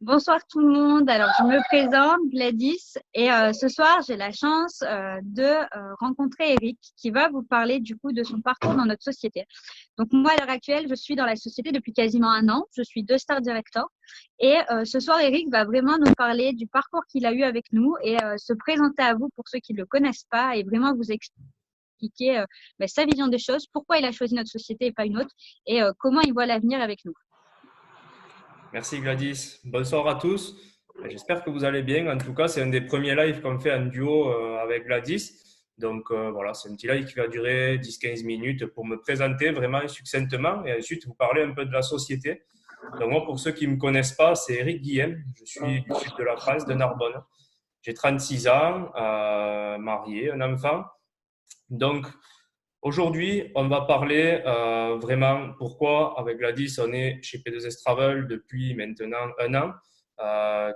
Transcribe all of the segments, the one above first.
Bonsoir tout le monde. Alors, je me présente, Gladys, et ce soir, j'ai la chance de rencontrer Eric qui va vous parler du coup de son parcours dans notre société. Donc, moi, à l'heure actuelle, je suis dans la société depuis quasiment un an. Je suis deux star director. Et ce soir, Eric va vraiment nous parler du parcours qu'il a eu avec nous et se présenter à vous pour ceux qui ne le connaissent pas et vraiment vous expliquer sa vision des choses, pourquoi il a choisi notre société et pas une autre, et comment il voit l'avenir avec nous. Merci Gladys. Bonsoir à tous. J'espère que vous allez bien. En tout cas, c'est un des premiers lives qu'on fait en duo avec Gladys. Donc voilà, c'est un petit live qui va durer 10-15 minutes pour me présenter vraiment succinctement et ensuite vous parler un peu de la société. Donc moi, pour ceux qui ne me connaissent pas, c'est Eric Guillem. Je suis du sud de la France, de Narbonne. J'ai 36 ans, marié, un enfant. Donc, aujourd'hui, on va parler vraiment pourquoi, avec Gladys, on est chez P2S Travel depuis maintenant un an.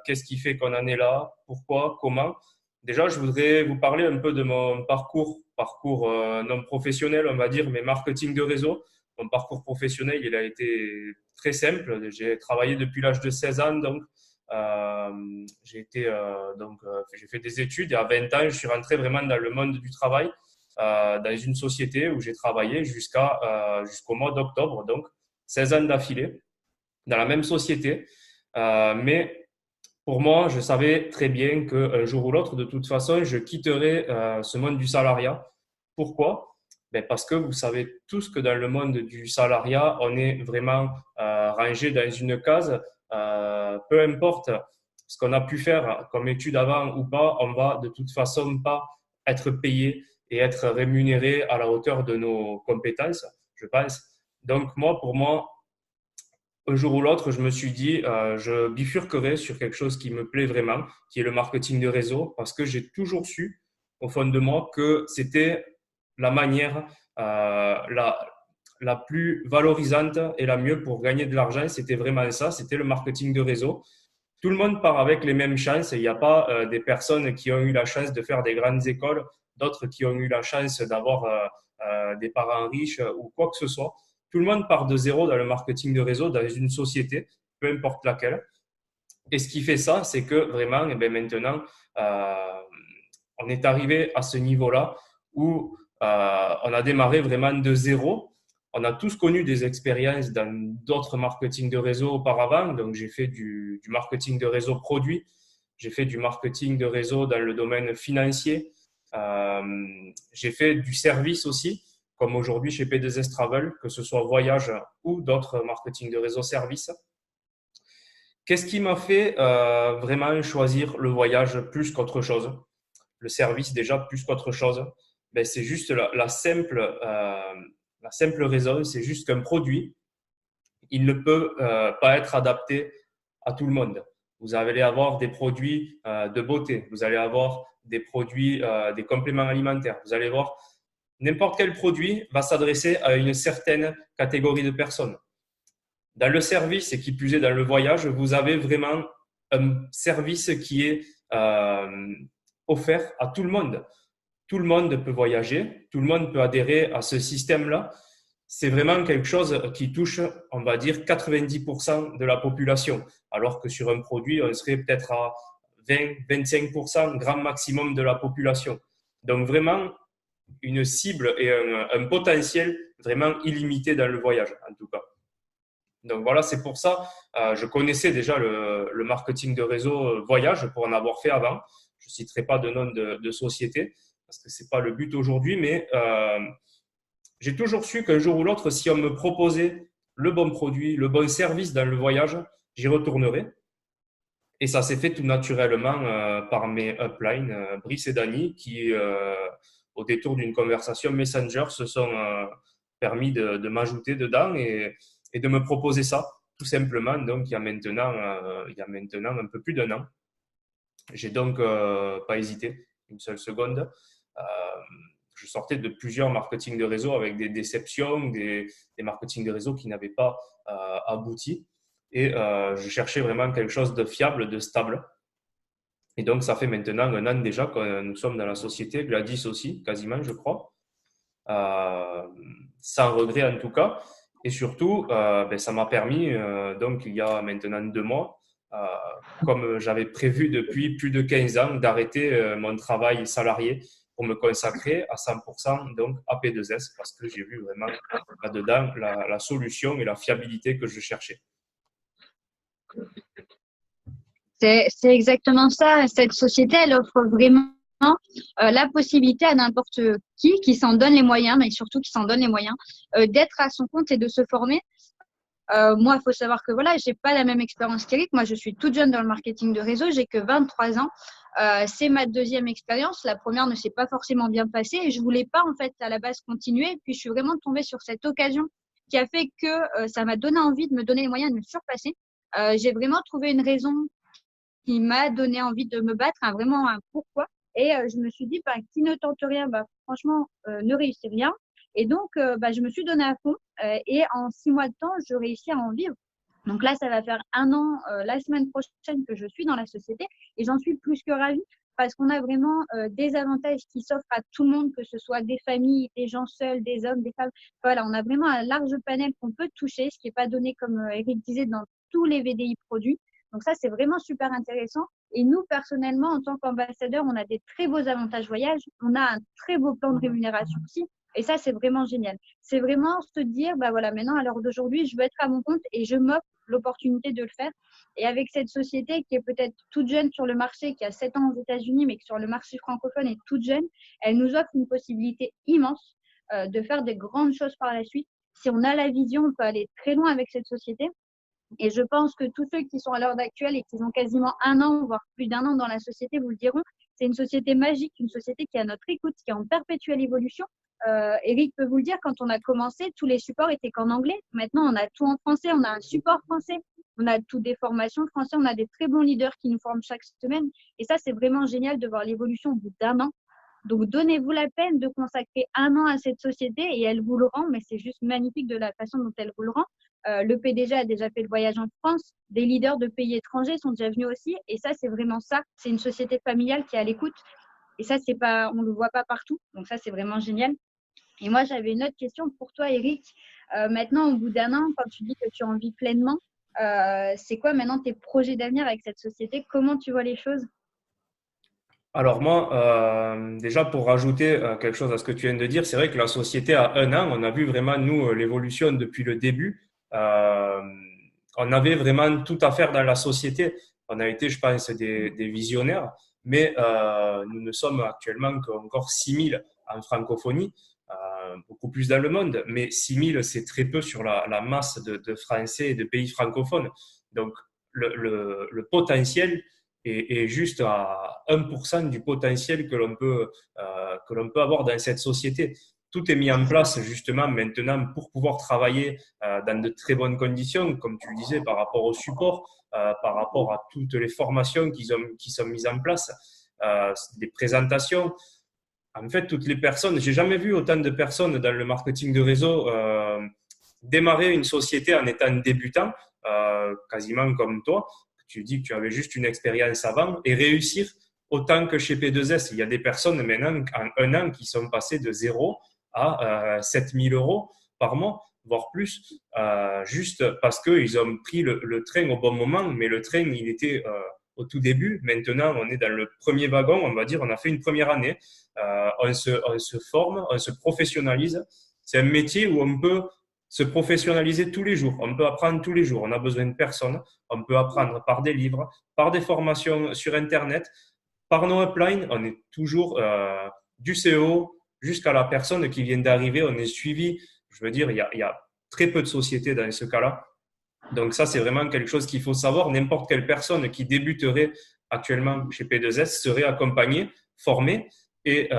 Qu'est-ce qui fait qu'on en est là? Pourquoi? Comment? Déjà, je voudrais vous parler un peu de mon parcours non professionnel, on va dire, mais marketing de réseau. Mon parcours professionnel, il a été très simple. J'ai travaillé depuis l'âge de 16 ans, donc j'ai fait des études et à 20 ans, je suis rentré vraiment dans le monde du travail dans une société où j'ai travaillé jusqu'au mois d'octobre, donc 16 ans d'affilée, dans la même société. Mais pour moi, je savais très bien qu'un jour ou l'autre, de toute façon, je quitterais ce monde du salariat. Pourquoi? Ben parce que vous savez tous que dans le monde du salariat, on est vraiment rangé dans une case. Peu importe ce qu'on a pu faire comme étude avant ou pas, on va de toute façon pas être payé et être rémunéré à la hauteur de nos compétences, je pense. Donc moi, pour moi, un jour ou l'autre, je me suis dit, je bifurquerai sur quelque chose qui me plaît vraiment, qui est le marketing de réseau, parce que j'ai toujours su au fond de moi que c'était la manière la plus valorisante et la mieux pour gagner de l'argent. C'était vraiment ça, c'était le marketing de réseau. Tout le monde part avec les mêmes chances. Il n'y a pas des personnes qui ont eu la chance de faire des grandes écoles, d'autres qui ont eu la chance d'avoir des parents riches ou quoi que ce soit. Tout le monde part de zéro dans le marketing de réseau, dans une société, peu importe laquelle. Et ce qui fait ça, c'est que vraiment, eh bien, maintenant, euh, on est arrivé à ce niveau-là où on a démarré vraiment de zéro. On a tous connu des expériences dans d'autres marketing de réseau auparavant. Donc, j'ai fait du marketing de réseau produit. J'ai fait du marketing de réseau dans le domaine financier. J'ai fait du service aussi, comme aujourd'hui chez P2S Travel, que ce soit voyage ou d'autres marketing de réseau service. Qu'est-ce qui m'a fait vraiment choisir le voyage plus qu'autre chose? Le service déjà plus qu'autre chose? Ben, c'est juste la simple raison, c'est juste qu'un produit, il ne peut pas être adapté à tout le monde. Vous allez avoir des produits de beauté, vous allez avoir des produits, des compléments alimentaires, vous allez voir n'importe quel produit va s'adresser à une certaine catégorie de personnes. Dans le service et qui plus est dans le voyage, vous avez vraiment un service qui est offert à tout le monde. Tout le monde peut voyager, tout le monde peut adhérer à ce système-là. C'est vraiment quelque chose qui touche, on va dire, 90% de la population, alors que sur un produit, on serait peut-être à 20-25%, grand maximum de la population. Donc vraiment, une cible et un potentiel vraiment illimité dans le voyage, en tout cas. Donc voilà, c'est pour ça, je connaissais déjà le marketing de réseau voyage pour en avoir fait avant. Je ne citerai pas de nom de société parce que ce n'est pas le but aujourd'hui, mais j'ai toujours su qu'un jour ou l'autre, si on me proposait le bon produit, le bon service dans le voyage, j'y retournerais. Et ça s'est fait tout naturellement par mes uplines, Brice et Dany, qui, au détour d'une conversation Messenger, se sont permis de m'ajouter dedans et de me proposer ça, tout simplement. Donc, il y a maintenant un peu plus d'un an. J'ai donc pas hésité une seule seconde. Euh, je sortais de plusieurs marketing de réseau avec des déceptions, des marketing de réseau qui n'avaient pas abouti. Et je cherchais vraiment quelque chose de fiable, de stable. Et donc, ça fait maintenant un an déjà que nous sommes dans la société, Gladys aussi, quasiment, je crois. Euh, Sans regret en tout cas. Et surtout, ça m'a permis, donc il y a maintenant 2 mois, comme j'avais prévu depuis plus de 15 ans, d'arrêter mon travail salarié pour me consacrer à 100% donc à P2S parce que j'ai vu vraiment là-dedans la solution et la fiabilité que je cherchais. C'est exactement ça. Cette société, elle offre vraiment la possibilité à n'importe qui s'en donne les moyens, mais surtout qui s'en donne les moyens, d'être à son compte et de se former. Moi, il faut savoir que voilà, j'ai pas la même expérience qu'Eric. Moi, je suis toute jeune dans le marketing de réseau. J'ai que 23 ans. C'est ma deuxième expérience. La première ne s'est pas forcément bien passée et je voulais pas en fait à la base continuer. Puis je suis vraiment tombée sur cette occasion qui a fait que ça m'a donné envie de me donner les moyens de me surpasser. J'ai vraiment trouvé une raison qui m'a donné envie de me battre, hein, vraiment un pourquoi. Et je me suis dit, bah, qui ne tente rien, bah, franchement, ne réussit rien. Et donc, bah, je me suis donné à fond. Et en 6 mois de temps, je réussis à en vivre. Donc là, ça va faire 1 an la semaine prochaine que je suis dans la société. Et j'en suis plus que ravie parce qu'on a vraiment des avantages qui s'offrent à tout le monde, que ce soit des familles, des gens seuls, des hommes, des femmes. Voilà, on a vraiment un large panel qu'on peut toucher, ce qui n'est pas donné, comme Eric disait, dans tous les VDI produits. Donc ça, c'est vraiment super intéressant. Et nous, personnellement, en tant qu'ambassadeur, on a des très beaux avantages voyage. On a un très beau plan de rémunération aussi. Et ça, c'est vraiment génial. C'est vraiment se dire, bah voilà, maintenant, à l'heure d'aujourd'hui, je veux être à mon compte et je m'offre l'opportunité de le faire. Et avec cette société qui est peut-être toute jeune sur le marché, qui a 7 ans aux États-Unis, mais qui sur le marché francophone est toute jeune, elle nous offre une possibilité immense de faire des grandes choses par la suite. Si on a la vision, on peut aller très loin avec cette société. Et je pense que tous ceux qui sont à l'heure actuelle et qui ont quasiment 1 an, voire plus d'1 an dans la société, vous le diront, c'est une société magique, une société qui est à notre écoute, qui est en perpétuelle évolution. Eric peut vous le dire, quand on a commencé, tous les supports étaient qu'en anglais. Maintenant, on a tout en français, on a un support français, on a toutes des formations françaises, on a des très bons leaders qui nous forment chaque semaine. Et ça, c'est vraiment génial de voir l'évolution au bout d'1 an. Donc, donnez-vous la peine de consacrer 1 an à cette société et elle vous le rend, mais c'est juste magnifique de la façon dont elle vous le rend. Le PDG a déjà fait le voyage en France, des leaders de pays étrangers sont déjà venus aussi, et ça, c'est vraiment ça. C'est une société familiale qui est à l'écoute, et ça, c'est pas, on le voit pas partout, donc ça, c'est vraiment génial. Et moi, j'avais une autre question pour toi, Eric. Maintenant, au bout d'1 an, quand tu dis que tu en vis pleinement, c'est quoi maintenant tes projets d'avenir avec cette société? Comment tu vois les choses? Alors moi, déjà pour rajouter quelque chose à ce que tu viens de dire, c'est vrai que la société a 1 an, on a vu vraiment nous l'évolution depuis le début. Euh, on avait vraiment tout à faire dans la société. On a été, je pense, des visionnaires, mais nous ne sommes actuellement qu'encore 6000 en francophonie, beaucoup plus dans le monde, mais 6000 c'est très peu sur la masse de Français et de pays francophones. Donc le potentiel est juste à 1% du potentiel que l'on peut avoir dans cette société. Tout est mis en place justement maintenant pour pouvoir travailler dans de très bonnes conditions, comme tu le disais, par rapport au support, par rapport à toutes les formations qui sont mises en place, des présentations. En fait, toutes les personnes, j'ai jamais vu autant de personnes dans le marketing de réseau démarrer une société en étant débutant, quasiment comme toi. Tu dis que tu avais juste une expérience avant et réussir autant que chez P2S. Il y a des personnes maintenant en 1 an qui sont passées de 0 à 7000 euros par mois, voire plus, juste parce qu'ils ont pris le train au bon moment, mais le train, il était au tout début. Maintenant, on est dans le premier wagon, on va dire, on a fait une première année, on se forme, on se professionnalise. C'est un métier où on peut se professionnaliser tous les jours, on peut apprendre tous les jours, on a besoin de personnes, on peut apprendre par des livres, par des formations sur Internet, par nos uplines, on est toujours du CEO jusqu'à la personne qui vient d'arriver, on est suivi. Je veux dire, il y a très peu de sociétés dans ce cas-là. Donc ça, c'est vraiment quelque chose qu'il faut savoir. N'importe quelle personne qui débuterait actuellement chez P2S serait accompagnée, formée et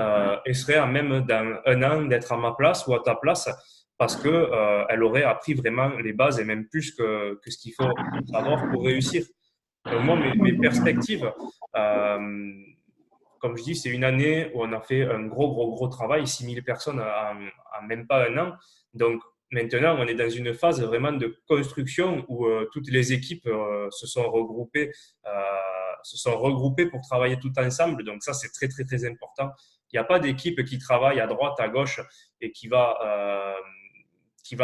serait à même dans 1 an d'être à ma place ou à ta place parce que elle aurait appris vraiment les bases et même plus que ce qu'il faut savoir pour réussir. Donc moi, mes perspectives, comme je dis, c'est une année où on a fait un gros travail, 6000 personnes en même pas 1 an. Donc maintenant, on est dans une phase vraiment de construction où toutes les équipes se sont regroupées pour travailler tout ensemble. Donc ça, c'est très important. Il n'y a pas d'équipe qui travaille à droite, à gauche et qui va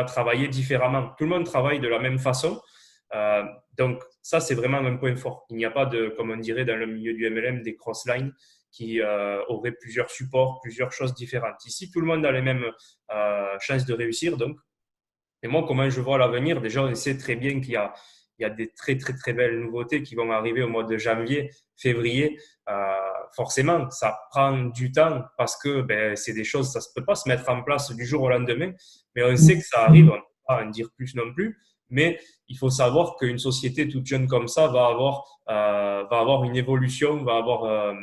travailler différemment. Tout le monde travaille de la même façon. Euh, donc, ça, c'est vraiment un point fort. Il n'y a pas de, comme on dirait dans le milieu du MLM, des cross-lines qui auraient plusieurs supports, plusieurs choses différentes. Ici, tout le monde a les mêmes chances de réussir. Donc, et moi, comment je vois l'avenir? Déjà, on sait très bien il y a des très, très, très belles nouveautés qui vont arriver au mois de janvier, février. Forcément, ça prend du temps parce que ben, c'est des choses, ça ne peut pas se mettre en place du jour au lendemain. Mais on sait que ça arrive, on ne peut pas en dire plus non plus. Mais il faut savoir qu'une société toute jeune comme ça va avoir une évolution, va avoir euh,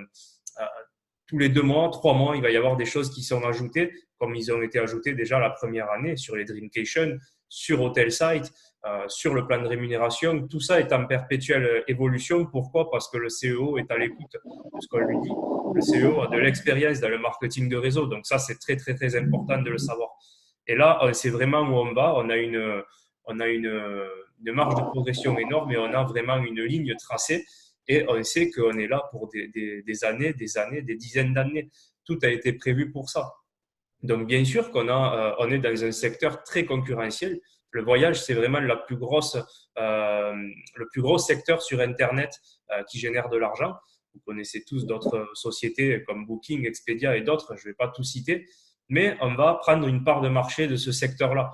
tous les 2 mois, 3 mois, il va y avoir des choses qui sont ajoutées, comme ils ont été ajoutés déjà la première année sur les Dreamcation, sur Hotel Site, sur le plan de rémunération. Tout ça est en perpétuelle évolution. Pourquoi? Parce que le CEO est à l'écoute de ce qu'on lui dit. Le CEO a de l'expérience dans le marketing de réseau. Donc ça, c'est très, très, très important de le savoir. Et là, c'est vraiment où on va. On a une marge de progression énorme et on a vraiment une ligne tracée. Et on sait qu'on est là pour des années, des dizaines d'années. Tout a été prévu pour ça. Donc, bien sûr on est dans un secteur très concurrentiel. Le voyage, c'est vraiment le plus gros secteur sur Internet qui génère de l'argent. Vous connaissez tous d'autres sociétés comme Booking, Expedia et d'autres. Je ne vais pas tout citer, mais on va prendre une part de marché de ce secteur-là.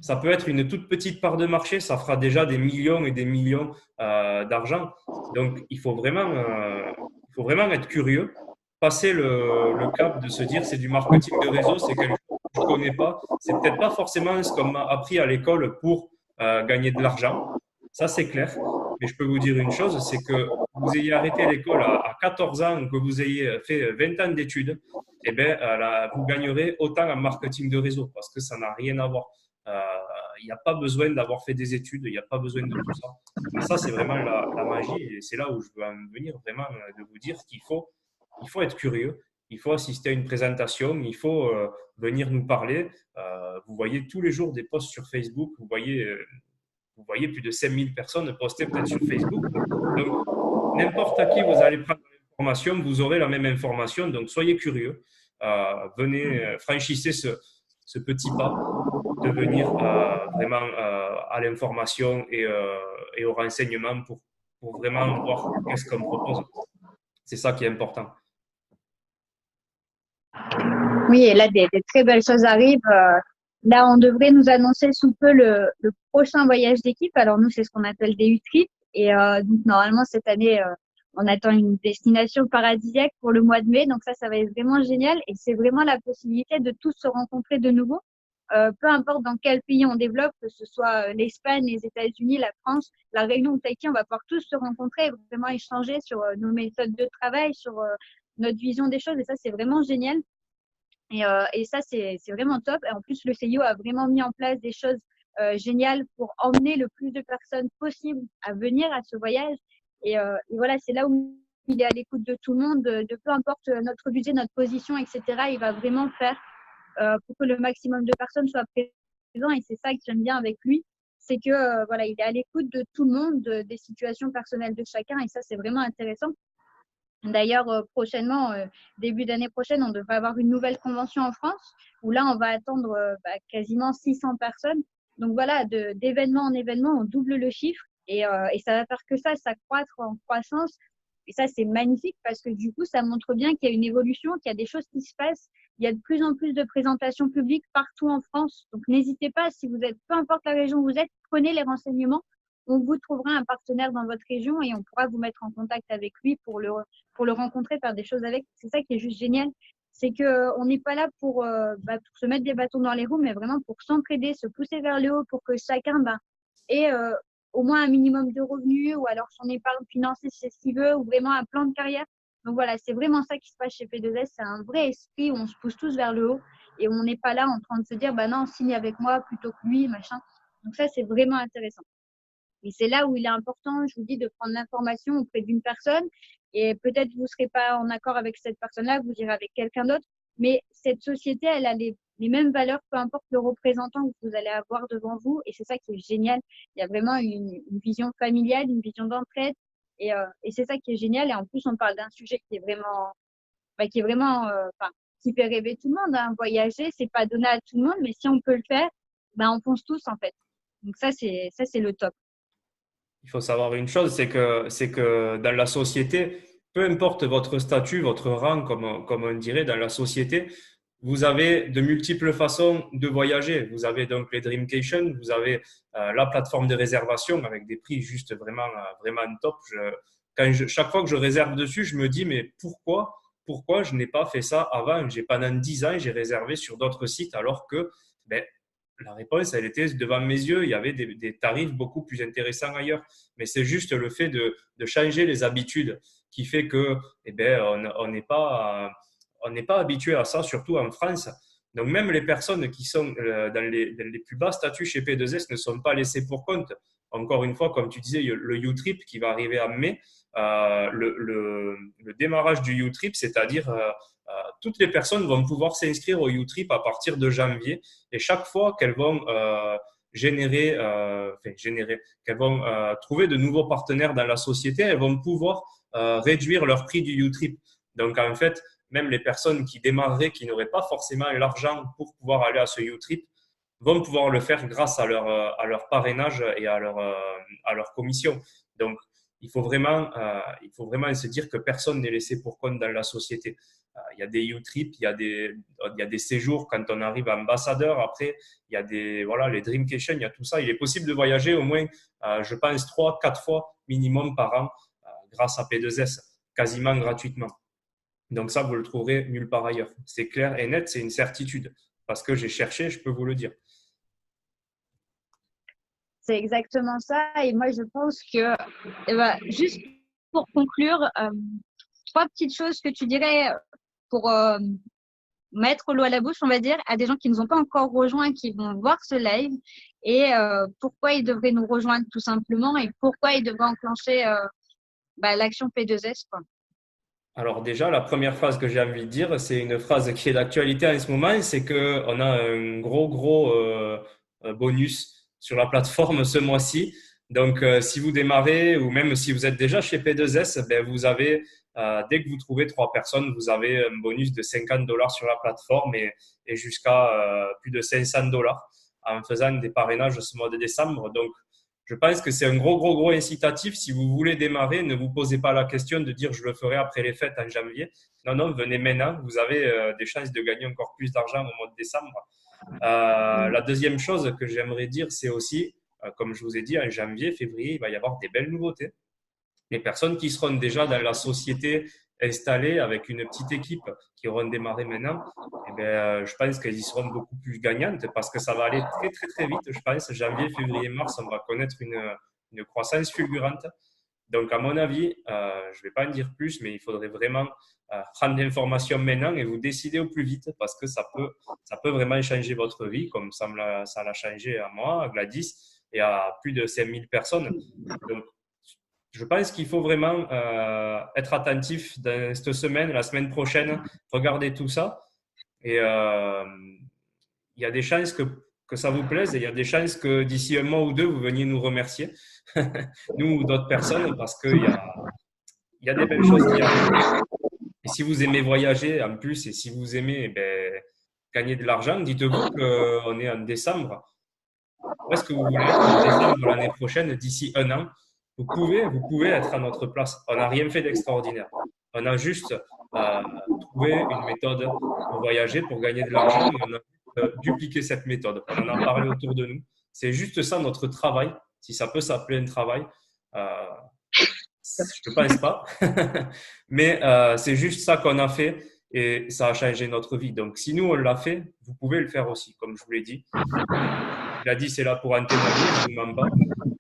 Ça peut être une toute petite part de marché, ça fera déjà des millions et des millions d'argent. Donc, il faut vraiment être curieux, passer le cap de se dire c'est du marketing de réseau, c'est quelque chose que je ne connais pas. C'est peut-être pas forcément ce qu'on m'a appris à l'école pour gagner de l'argent. Ça, c'est clair. Mais je peux vous dire une chose, c'est que vous ayez arrêté l'école à 14 ans, que vous ayez fait 20 ans d'études, eh bien, vous gagnerez autant en marketing de réseau parce que ça n'a rien à voir. Euh, il n'y a pas besoin d'avoir fait des études, il n'y a pas besoin de tout ça. Et ça, c'est vraiment la magie et c'est là où je veux en venir vraiment de vous dire il faut être curieux, il faut assister à une présentation, il faut venir nous parler. Vous voyez tous les jours des posts sur Facebook, vous voyez plus de 5000 personnes postées peut-être sur Facebook. Donc, n'importe à qui vous allez prendre l'information, vous aurez la même information. Donc, soyez curieux. Venez, franchissez ce petit pas de venir vraiment à l'information et au renseignement pour vraiment voir qu'est-ce qu'on propose. C'est ça qui est important. Oui, et là, des très belles choses arrivent. Là, on devrait nous annoncer sous peu le prochain voyage d'équipe. Alors, nous, c'est ce qu'on appelle des U-trips. Et donc, normalement, cette année, on attend une destination paradisiaque pour le mois de mai. Donc, ça va être vraiment génial. Et c'est vraiment la possibilité de tous se rencontrer de nouveau. Peu importe dans quel pays on développe, que ce soit l'Espagne, les États-Unis, la France, la Réunion ou Tahiti, on va pouvoir tous se rencontrer et vraiment échanger sur nos méthodes de travail, sur notre vision des choses. Et ça, c'est vraiment génial. Et ça, c'est vraiment top. Et en plus, le CIO a vraiment mis en place des choses géniales pour emmener le plus de personnes possible à venir à ce voyage. Et voilà, c'est là où il est à l'écoute de tout le monde, de peu importe notre budget, notre position, etc. Il va vraiment faire pour que le maximum de personnes soient présentes. Et c'est ça que j'aime bien avec lui, c'est que voilà, il est à l'écoute de tout le monde, des situations personnelles de chacun. Et ça, c'est vraiment intéressant. D'ailleurs, prochainement, début d'année prochaine, on devrait avoir une nouvelle convention en France où là, on va attendre quasiment 600 personnes. Donc voilà, d'événement en événement, on double le chiffre et ça va faire que ça s'accroître en croissance. Et ça, c'est magnifique parce que du coup, ça montre bien qu'il y a une évolution, qu'il y a des choses qui se passent. Il y a de plus en plus de présentations publiques partout en France. Donc n'hésitez pas, si vous êtes, peu importe la région où vous êtes, prenez les renseignements. On vous trouvera un partenaire dans votre région et on pourra vous mettre en contact avec lui pour le rencontrer, faire des choses avec. C'est ça qui est juste génial. C'est qu'on n'est pas là pour se mettre des bâtons dans les roues, mais vraiment pour s'entraider, se pousser vers le haut pour que chacun ait au moins un minimum de revenus ou alors son épargne financée si c'est ce qu'il veut ou vraiment un plan de carrière. Donc voilà, c'est vraiment ça qui se passe chez P2S. C'est un vrai esprit où on se pousse tous vers le haut et on n'est pas là en train de se dire, bah non, signe avec moi plutôt que lui, machin. Donc ça, c'est vraiment intéressant. Et c'est là où il est important, je vous dis, de prendre l'information auprès d'une personne. Et peut-être vous ne serez pas en accord avec cette personne-là, vous irez avec quelqu'un d'autre. Mais cette société, elle a les mêmes valeurs, peu importe le représentant que vous allez avoir devant vous. Et c'est ça qui est génial. Il y a vraiment une vision familiale, une vision d'entraide. Et c'est ça qui est génial. Et en plus, on parle d'un sujet qui est vraiment, qui fait rêver tout le monde. Hein. Voyager, c'est pas donné à tout le monde, mais si on peut le faire, on fonce tous en fait. Donc ça, c'est le top. il faut savoir une chose, c'est que dans la société, peu importe votre statut, votre rang, comme on dirait dans la société, vous avez de multiples façons de voyager. Vous avez donc les Dreamcation, vous avez la plateforme de réservation avec des prix juste vraiment top. Chaque fois que je réserve dessus, je me dis, mais pourquoi je n'ai pas fait ça avant? Pendant 10 ans, j'ai réservé sur d'autres sites alors que ben, la réponse, elle était devant mes yeux. Il y avait des tarifs beaucoup plus intéressants ailleurs. Mais c'est juste le fait de changer les habitudes qui fait que, eh ben, on n'est pas habitué à ça, surtout en France. Donc, même les personnes qui sont dans les plus bas statuts chez P2S ne sont pas laissées pour compte. Encore une fois, comme tu disais, le U-Trip qui va arriver en mai, le démarrage du U-Trip, c'est-à-dire toutes les personnes vont pouvoir s'inscrire au U-Trip à partir de janvier et chaque fois qu'elles vont qu'elles vont trouver de nouveaux partenaires dans la société, elles vont pouvoir réduire leur prix du U-Trip. Donc en fait, même les personnes qui démarreraient, qui n'auraient pas forcément l'argent pour pouvoir aller à ce U-Trip, vont pouvoir le faire grâce à leur parrainage et à leur commission. Donc, il faut vraiment se dire que personne n'est laissé pour compte dans la société. Il y a des U-Trip, il y a des séjours quand on arrive ambassadeur. Après, il y a voilà, les Dreamcation, il y a tout ça. Il est possible de voyager au moins, je pense, 3, 4 fois minimum par an grâce à P2S, quasiment gratuitement. Donc ça, vous le trouverez nulle part ailleurs. C'est clair et net, c'est une certitude. Parce que j'ai cherché, je peux vous le dire. C'est exactement ça. Et moi, je pense que, juste pour conclure, 3 petites choses que tu dirais pour mettre l'eau à la bouche, on va dire, à des gens qui ne nous ont pas encore rejoints, qui vont voir ce live, et pourquoi ils devraient nous rejoindre tout simplement, et pourquoi ils devraient enclencher l'action P2S, quoi. Alors déjà, la première phrase que j'ai envie de dire, c'est une phrase qui est d'actualité en ce moment, c'est qu'on a un gros bonus sur la plateforme ce mois-ci. Donc, si vous démarrez ou même si vous êtes déjà chez P2S, ben, vous avez, dès que vous trouvez 3 personnes, vous avez un bonus de $50 sur la plateforme et jusqu'à plus de $500 en faisant des parrainages ce mois de décembre. Donc, je pense que c'est un gros incitatif. Si vous voulez démarrer, ne vous posez pas la question de dire je le ferai après les fêtes en janvier. Non, venez maintenant. Vous avez des chances de gagner encore plus d'argent au mois de décembre. La deuxième chose que j'aimerais dire, c'est aussi, comme je vous ai dit, en janvier, février, il va y avoir des belles nouveautés. Les personnes qui seront déjà dans la société installées avec une petite équipe qui auront démarré maintenant, eh bien, je pense qu'elles y seront beaucoup plus gagnantes parce que ça va aller très vite. Je pense janvier, février, mars, on va connaître une croissance fulgurante. Donc, à mon avis, je ne vais pas en dire plus, mais il faudrait vraiment prendre l'information maintenant et vous décider au plus vite parce que ça peut vraiment changer votre vie comme ça l'a changé à moi, à Gladys et à plus de 5000 personnes. Donc, je pense qu'il faut vraiment être attentif dans cette semaine, la semaine prochaine, regarder tout ça. Et il y a des chances que ça vous plaise et il y a des chances que d'ici un mois ou deux, vous veniez nous remercier, nous ou d'autres personnes, parce qu'il y a des belles choses qui arrivent. Et si vous aimez voyager en plus et si vous aimez gagner de l'argent, dites-vous qu'on est en décembre. Où est-ce que vous voulez être en décembre l'année prochaine, d'ici un an? Vous pouvez être à notre place. On n'a rien fait d'extraordinaire. On a juste trouvé une méthode pour voyager, pour gagner de l'argent, et on a dupliqué cette méthode. On en a parlé autour de nous. C'est juste ça notre travail, si ça peut s'appeler un travail. Je ne pense pas, mais c'est juste ça qu'on a fait et ça a changé notre vie. Donc, si nous on l'a fait, vous pouvez le faire aussi, comme je vous l'ai dit. Gladys c'est là pour en témoigner, je ne mens pas.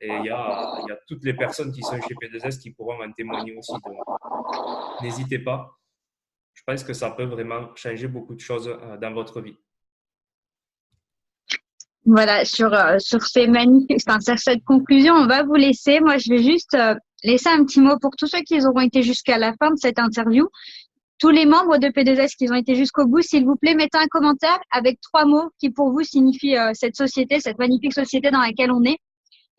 Et il y a toutes les personnes qui sont chez P2S qui pourront en témoigner aussi. Donc, n'hésitez pas. Je pense que ça peut vraiment changer beaucoup de choses dans votre vie. Voilà, sur ces magnifiques, sur cette conclusion, on va vous laisser. Moi, je vais juste laisser un petit mot pour tous ceux qui auront été jusqu'à la fin de cette interview. Tous les membres de P2S qui ont été jusqu'au bout, s'il vous plaît, mettez un commentaire avec 3 mots qui pour vous signifient cette société, cette magnifique société dans laquelle on est.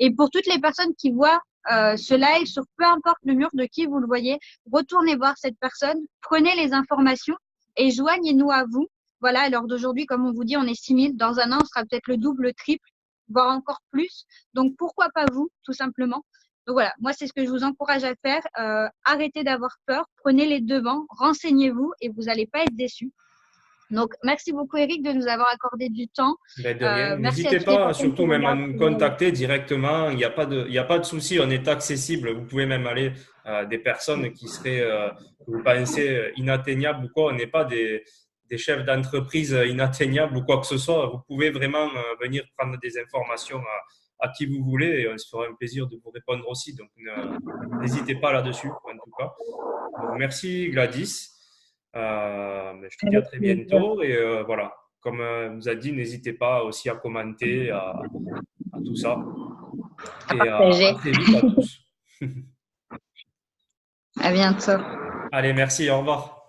Et pour toutes les personnes qui voient ce live sur peu importe le mur de qui vous le voyez, retournez voir cette personne, prenez les informations et joignez-nous à vous. Voilà, à l'heure d'aujourd'hui, comme on vous dit, on est 6000. Dans un an, on sera peut-être le double, le triple, voire encore plus. Donc, pourquoi pas vous, tout simplement. Donc voilà, moi, c'est ce que je vous encourage à faire. Arrêtez d'avoir peur, prenez les devants, renseignez-vous et vous n'allez pas être déçus. Donc, merci beaucoup, Eric, de nous avoir accordé du temps. Ben, de rien. Merci à N'hésitez toutes les pas, personnes qui surtout même à regardent. nous contacter directement. Il y a pas de souci, on est accessible. Vous pouvez même aller des personnes qui seraient, que vous pensez inatteignables ou quoi. On n'est pas des chefs d'entreprise inatteignables ou quoi que ce soit. Vous pouvez vraiment venir prendre des informations à qui vous voulez et on se fera un plaisir de vous répondre aussi. Donc, n'hésitez pas là-dessus, en tout cas. Donc, merci Gladys. Je te dis à Avec très plaisir. bientôt et voilà. Comme vous a dit, n'hésitez pas aussi à commenter, à tout ça. À Et partager. à très vite à tous. À bientôt. Allez, merci, au revoir.